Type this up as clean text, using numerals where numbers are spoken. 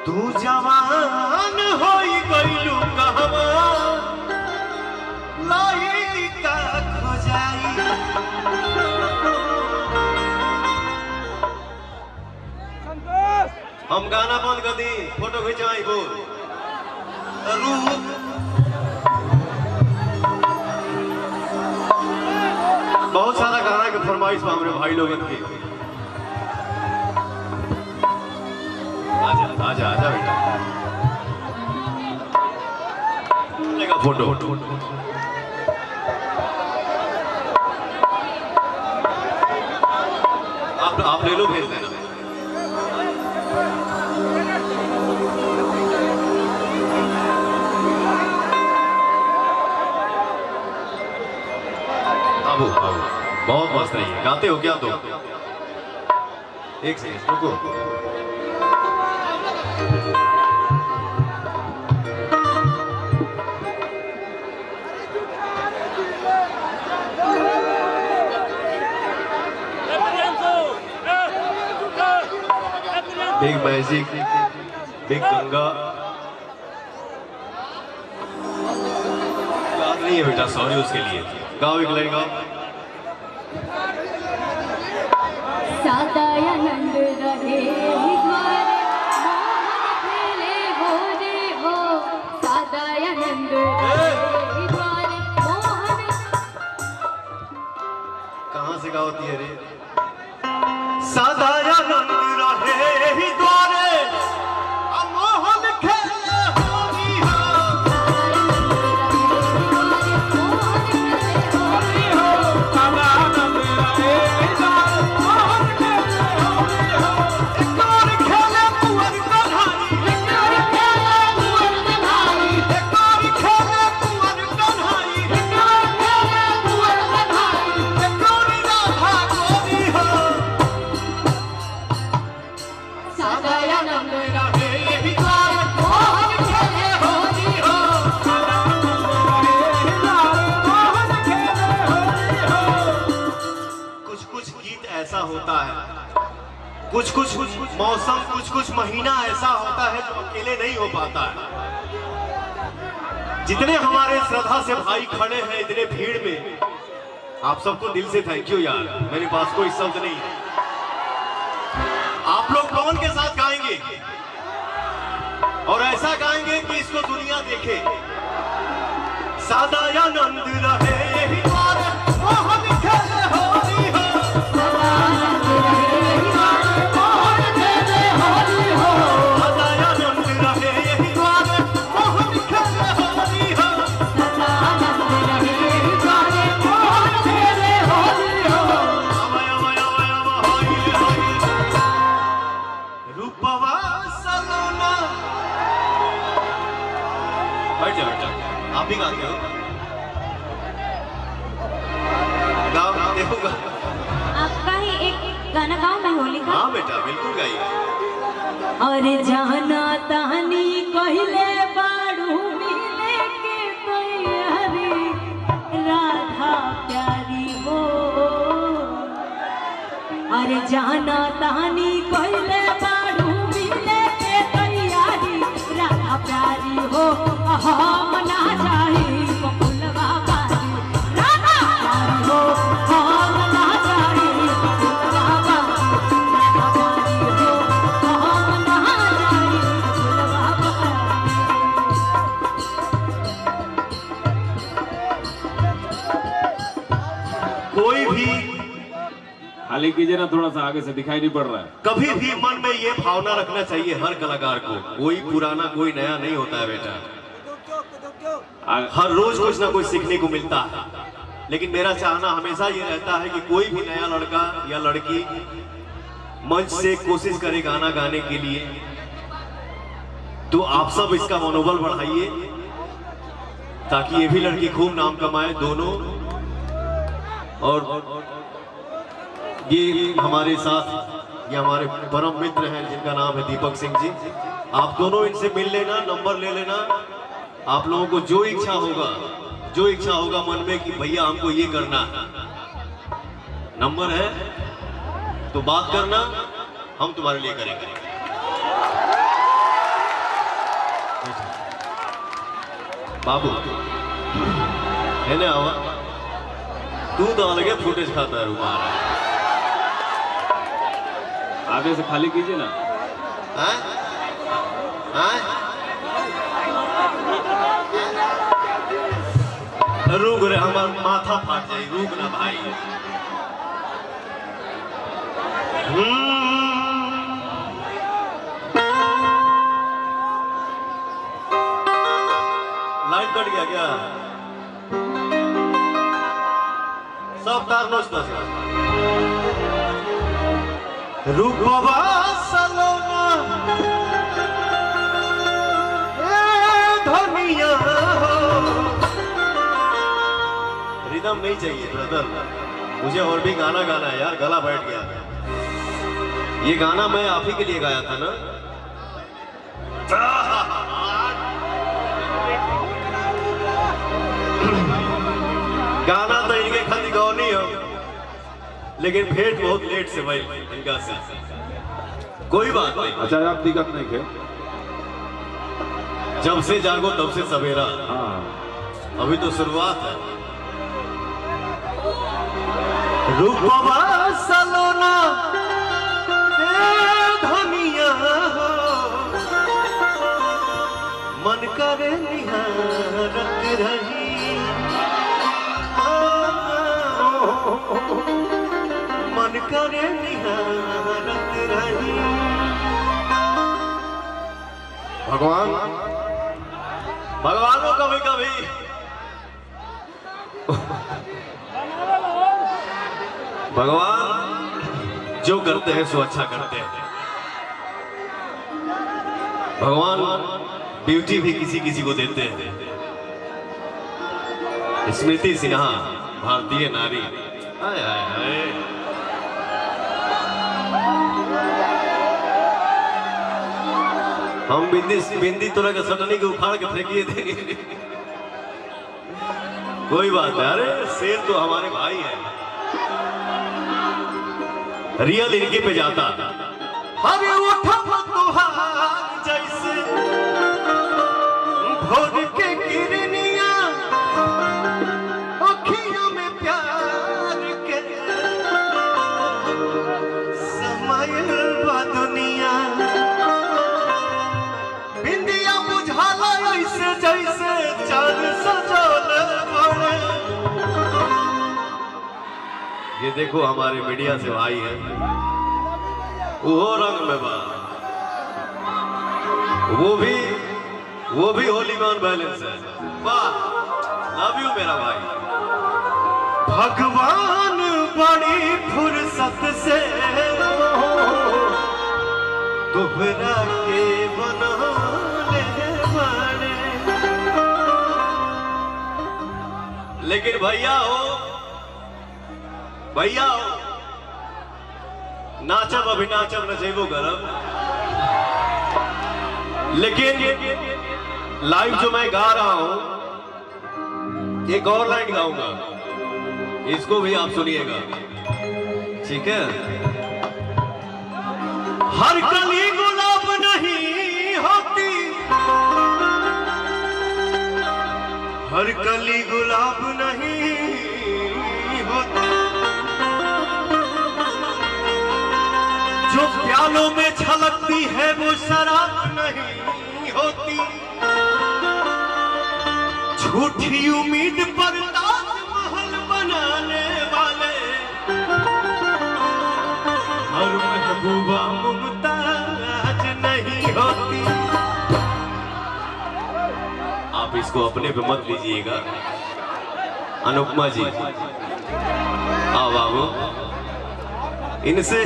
तू जवान होई गइलू कहवा लइका खोजाई। हम गाना बंद कर दी, फोटो खिंचवाई बोल रूप बहुत सारा गाना के फरमाइश हमारे भाई लोगों की। आजा आजा आजा बेटा, लेगा फोटो। आप ले लो, भेज देना। आबू आबू, बहुत मस्त रही है। गाते हो क्या? तो एक सेकंड रुको। Big magic, big Ganga. याद नहीं है बेटा, सॉरी उसके लिए। गाओ एक लाइन गाओ। सदानंद रहे द्वारे मोहन खेले हो रे हो। सदानंद रहे द्वारे मोहन। कहाँ से गाती है रे? सदानंद रहे द्वारे मोहन खेले हो री हो। सदानंद रहे द्वारे मोहन खेले हो री हो। एक और खेले कुंवर कन्हाई, एक और खेले कुंवर कन्हाई, एक और खेले कुंवर कन्हाई, एक और खेले कुंवर कन्हाई, एक और राधा गोरी हो। सदानंद रहे द्वारे मोहन खेले हो री हो। सदानंद रहे द्वारे मोहन खेले हो री हो। कुछ कुछ गीत ऐसा होता है, कुछ कुछ मौसम, कुछ कुछ महीना ऐसा होता है जो अकेले नहीं हो पाता है। जितने हमारे श्रद्धा से भाई खड़े हैं इतने भीड़ में, आप सबको दिल से थैंक यू यार। मेरे पास कोई शब्द नहीं है। आप लोग कौन के साथ गाएंगे और ऐसा गाएंगे कि इसको दुनिया देखे। सदानंद रहे द्वारे मोहन खेले हो री हो। सदानंद रहे द्वारे मोहन खेले हो री हो। सदानंद रहे द्वारे मोहन खेले हो री हो। सदानंद रहे द्वारे मोहन खेले हो री हो। अमय अमय अमय अमय हाय हाय रूपवा सलोना। बैठ जा बेटा, आप भी गाते हो? गाओ, देखो आपका ही एक गाना गाओ, मैं होली का। हाँ बेटा, बिल्कुल गाइए। अरे जाना तानी कहले बाड़ू मिले के तैयारी राधा प्यारी हो। अरे जाना तानी कहले बाड़ू मिले के तैयारी राधा प्यारी हो। हम ना चाही फुलवा बारी राधा प्यारी हो। हम ना चाही फुलवा बारी राधा प्यारी हो। हम ना चाही फुलवा बारी। कोई भी खाली कीजिए ना, थोड़ा सा आगे से दिखाई नहीं पड़ रहा है। कभी भी मन में ये भावना रखना चाहिए हर कलाकार को, कोई पुराना कोई नया नहीं होता है बेटा। हर रोज कुछ ना कुछ सीखने को मिलता है। लेकिन मेरा चाहना हमेशा ये रहता है कि कोई भी नया लड़का या लड़की मंच से कोशिश करे गाना गाने के लिए, तो आप सब इसका मनोबल बढ़ाइए ताकि ये भी लड़की खूब नाम कमाए दोनों। और ये हमारे साथ ये हमारे परम मित्र हैं जिनका नाम है दीपक सिंह जी। आप दोनों इनसे मिल लेना, नंबर ले लेना। आप लोगों को जो इच्छा होगा मन में कि भैया हमको ये करना है, नंबर है तो बात करना। हम तुम्हारे लिए करेंगे। बाबू है ना आवा, तू तो अलगे फुटेज खाता है रुमाल। आगे से खाली कीजिए ना। हाँ? हाँ? रुक रे, हमारा माथा फाट जाए, रुक ना भाई। लाइट कट गया क्या? सब तार नोच दो। रूपवा सलोना धनिया, रिदम नहीं चाहिए ब्रदर, मुझे और भी गाना गाना है यार, गला बैठ गया। ये गाना मैं आप ही के लिए गाया था ना। गाना तो इनके खाली गौनी हो, लेकिन भेंट बहुत लेट से भाई इनका से। कोई बात नहीं। अच्छा आप दिक्कत नहीं के, जब से जागो तब से सवेरा। हाँ अभी तो शुरुआत है। रूपवा सलोना धनिया, मन करे निहारत रही, मन करे निहारत रही। भगवान भगवान को कभी कभी भगवान जो करते हैं सो अच्छा करते हैं। भगवान ब्यूटी भी किसी किसी को देते हैं। स्मृति सिन्हा भारतीय नारी। हाय हाय हाय, हम बिंदी तोड़ा के सटनी के उखाड़ के फेंकिए देंगे। कोई बात है, अरे शेर तो हमारे भाई है। रियल इनके पे जाता। अरे उठा तुहार जैसे भोर के किरनिया, अखियों में प्यार के समय बा दुनिया। बिंदिया बुझाला ऐसे जैसे चांद सजल पड़े। ये देखो हमारे मीडिया से भाई है, वो रंग में बा, वो भी होली मान बैलेंस है। वाह, लव यू मेरा भाई। भगवान बड़ी फुर्सत से दोहरा के बनाने वाले। लेकिन भैया हो नाचब अभी नाचब नचेबो करब, लेकिन लाइव जो मैं गा रहा हूं एक और लाइन गाऊंगा, इसको भी आप सुनिएगा, ठीक है? हर कली गुलाब नहीं होती, हर कली गुलाब नहीं होती, जो प्यालों में छलकती है वो शराब नहीं होती। झूठी उम्मीद पर ताजमहल बनाने वाले हर महबूबा मुमताज नहीं होती। आप इसको अपने पे मत लीजिएगा। अनुपमा जी, आओ बाबू, इनसे